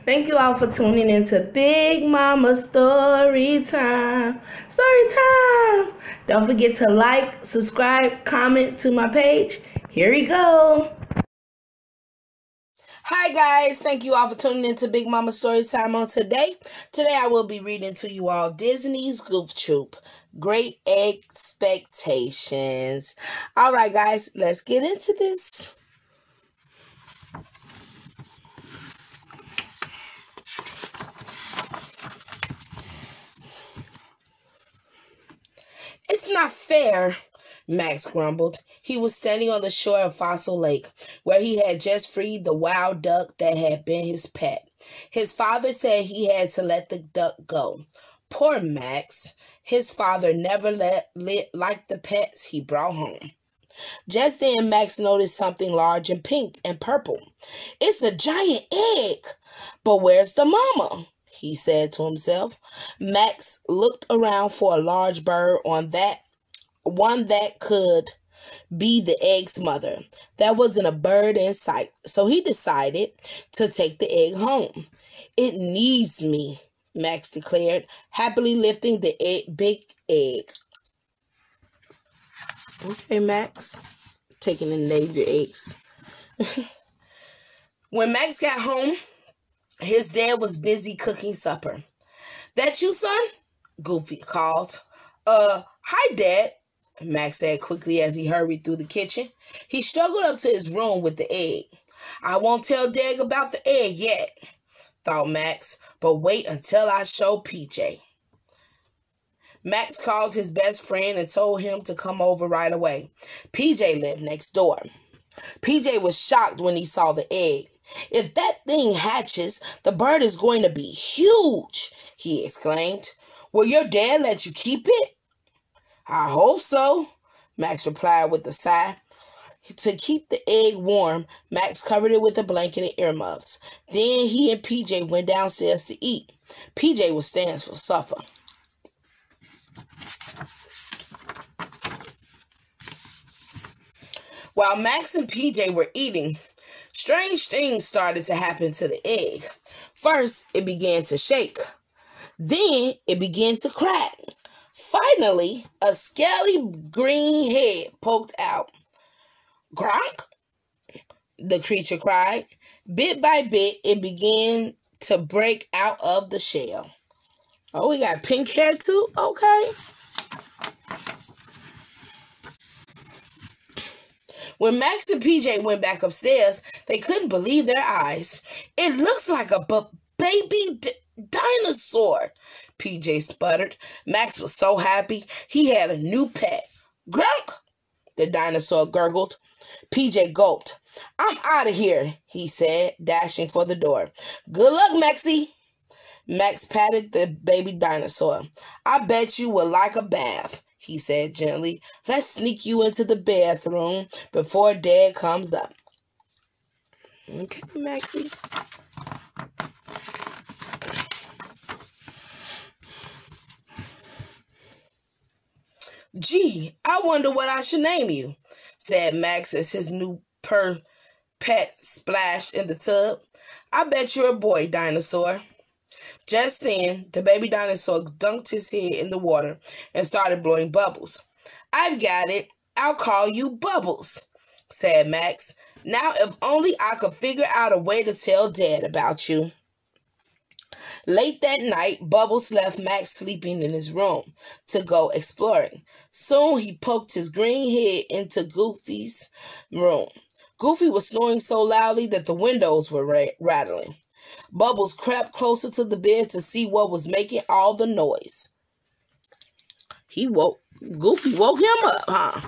Thank you all for tuning into Big Mama Story Time. Story Time. Don't forget to like, subscribe, comment to my page. Here we go. Hi guys, thank you all for tuning into Big Mama Story Time on today. Today I will be reading to you all Disney's Goof Troop, Great Expectations. All right guys, let's get into this. It's not fair, Max grumbled. He was standing on the shore of Fossil Lake, where he had just freed the wild duck that had been his pet. His father said he had to let the duck go. Poor Max. His father never liked the pets he brought home. Just then, Max noticed something large and pink and purple. It's a giant egg. But where's the mama? He said to himself. Max looked around for a large bird one that could be the egg's mother. There wasn't a bird in sight, so he decided to take the egg home. It needs me, Max declared, happily lifting the big egg. Okay, Max, taking the neighbor eggs. When Max got home, his dad was busy cooking supper. That you, son? Goofy called. Hi, Dad, Max said quickly as he hurried through the kitchen. He struggled up to his room with the egg. I won't tell Dad about the egg yet, thought Max, but wait until I show PJ. Max called his best friend and told him to come over right away. PJ lived next door. PJ was shocked when he saw the egg. If that thing hatches, the bird is going to be huge, he exclaimed. Will your dad let you keep it? I hope so, Max replied with a sigh. To keep the egg warm, Max covered it with a blanket and earmuffs. Then he and PJ went downstairs to eat. PJ was staying for supper. While Max and PJ were eating, strange things started to happen to the egg. First, it began to shake. Then, it began to crack. Finally, a scaly green head poked out. Gronk, the creature cried. Bit by bit, it began to break out of the shell. Oh, we got pink hair too? Okay. When Max and PJ went back upstairs, they couldn't believe their eyes. It looks like a baby dinosaur, PJ sputtered. Max was so happy. He had a new pet. Grunk, the dinosaur gurgled. PJ gulped. I'm out of here, he said, dashing for the door. Good luck, Maxie. Max patted the baby dinosaur. I bet you would like a bath, he said gently. Let's sneak you into the bathroom before Dad comes up. Okay, Maxie. Gee, I wonder what I should name you, said Max as his new pet splashed in the tub. I bet you're a boy, dinosaur. Just then, the baby dinosaur dunked his head in the water and started blowing bubbles. I've got it. I'll call you Bubbles, said Max. Now, if only I could figure out a way to tell Dad about you. Late that night, Bubbles left Max sleeping in his room to go exploring. Soon, he poked his green head into Goofy's room. Goofy was snoring so loudly that the windows were rattling. Bubbles crept closer to the bed to see what was making all the noise. Goofy woke him up, huh?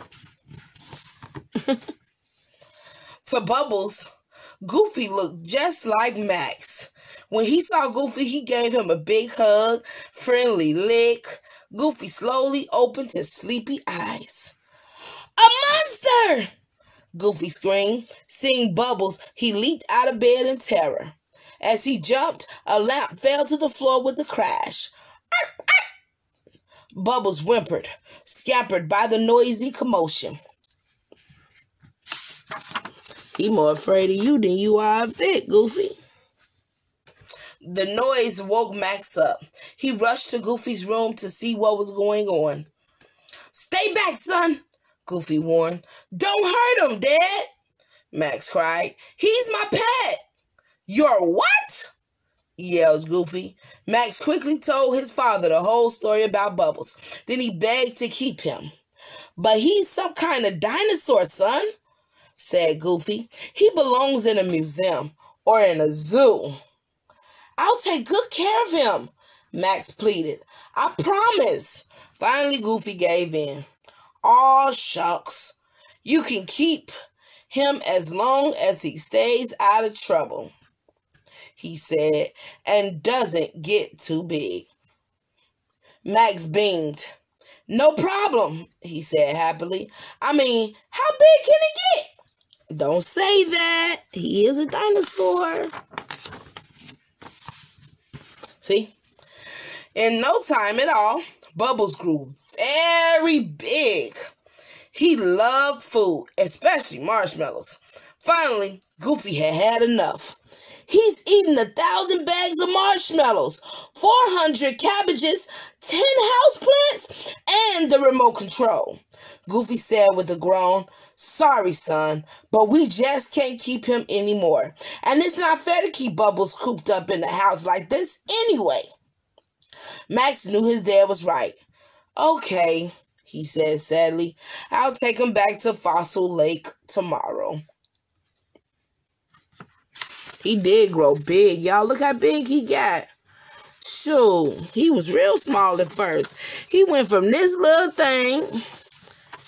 To Bubbles, Goofy looked just like Max. When he saw Goofy, he gave him a big hug, friendly lick. Goofy slowly opened his sleepy eyes. A monster! Goofy screamed. Seeing Bubbles, he leaped out of bed in terror. As he jumped, a lamp fell to the floor with a crash. Arp, arp. Bubbles whimpered, scampered by the noisy commotion. He more afraid of you than you are of it, Goofy. The noise woke Max up. He rushed to Goofy's room to see what was going on. "Stay back, son," Goofy warned. "Don't hurt him, Dad," Max cried. "He's my pet." "Your what?" yelled Goofy. Max quickly told his father the whole story about Bubbles. Then he begged to keep him. "But he's some kind of dinosaur, son," said Goofy. "He belongs in a museum or in a zoo." "I'll take good care of him," Max pleaded. "I promise." Finally, Goofy gave in. "Aw, shucks. You can keep him as long as he stays out of trouble," he said, "and doesn't get too big." Max beamed. "No problem," he said happily. "I mean, how big can he get?" "Don't say that. He is a dinosaur." See? In no time at all, Bubbles grew very big. He loved food, especially marshmallows. Finally, Goofy had had enough. "He's eaten 1,000 bags of marshmallows, 400 cabbages, 10 houseplants, and the remote control," Goofy said with a groan. "Sorry, son, but we just can't keep him anymore. And it's not fair to keep Bubbles cooped up in the house like this anyway." Max knew his dad was right. "Okay," he said sadly. "I'll take him back to Fossil Lake tomorrow." He did grow big, y'all. Look how big he got. Shoot, he was real small at first. He went from this little thing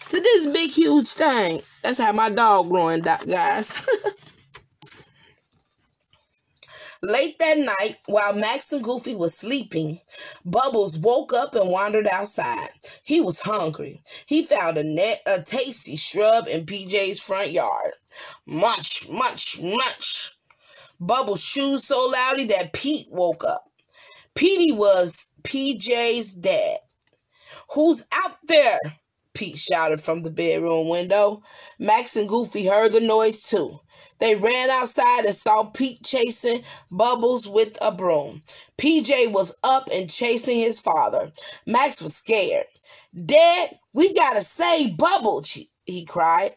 to this big, huge thing. That's how my dog growing, guys. Late that night, while Max and Goofy were sleeping, Bubbles woke up and wandered outside. He was hungry. He found a tasty shrub in PJ's front yard. Munch, munch, munch. Bubbles chewed so loudly that Pete woke up. Petey was PJ's dad. "Who's out there?" Pete shouted from the bedroom window. Max and Goofy heard the noise too. They ran outside and saw Pete chasing Bubbles with a broom. PJ was up and chasing his father. Max was scared. "Dad, we gotta save Bubbles," he cried.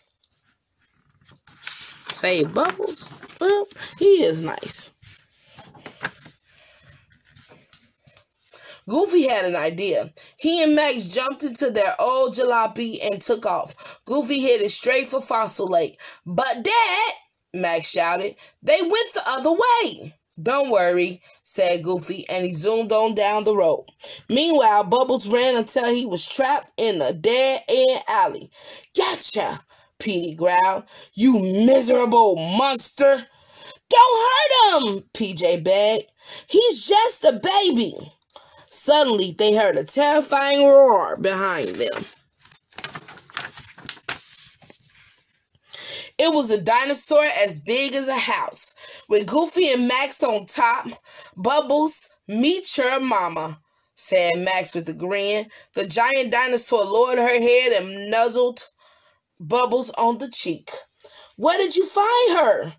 Save Bubbles? Well, he is nice. Goofy had an idea. He and Max jumped into their old jalopy and took off. Goofy headed straight for Fossil Lake. "But Dad," Max shouted, "they went the other way." "Don't worry," said Goofy, and he zoomed on down the road. Meanwhile, Bubbles ran until he was trapped in a dead-end alley. "Gotcha!" Petey growled. "You miserable monster!" "Don't hurt him!" PJ begged. "He's just a baby." Suddenly, they heard a terrifying roar behind them. It was a dinosaur as big as a house. With Goofy and Max on top, "Bubbles, meet your mama," said Max with a grin. The giant dinosaur lowered her head and nuzzled Bubbles on the cheek. "Where did you find her?"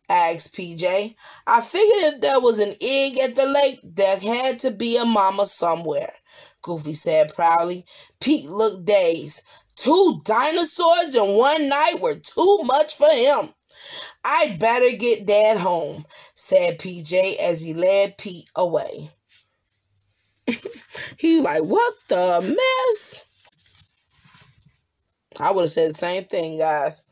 asked PJ. "I figured if there was an egg at the lake, there had to be a mama somewhere," Goofy said proudly. Pete looked dazed. 2 dinosaurs in one night were too much for him. "I'd better get Dad home," said PJ as he led Pete away. He was like, "What the mess?" I would have said the same thing, guys.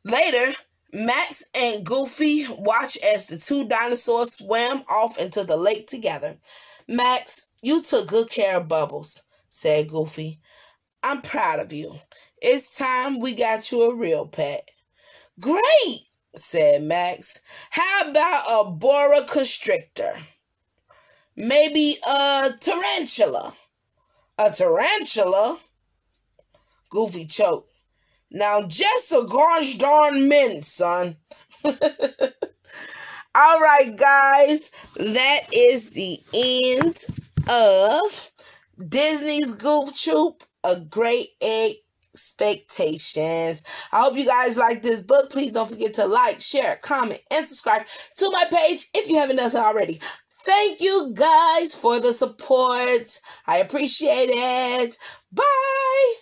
Later, Max and Goofy watched as the 2 dinosaurs swam off into the lake together. "Max, you took good care of Bubbles," said Goofy. "I'm proud of you. It's time we got you a real pet." "Great," said Max. "How about a boa constrictor? Maybe a tarantula." "A tarantula?" Goofy choked. "Now just a gosh darn minute, son." All right, guys. That is the end of Disney's Goof Troop, A Great Expectations. I hope you guys like this book. Please don't forget to like, share, comment, and subscribe to my page if you haven't done so already. Thank you guys for the support. I appreciate it. Bye.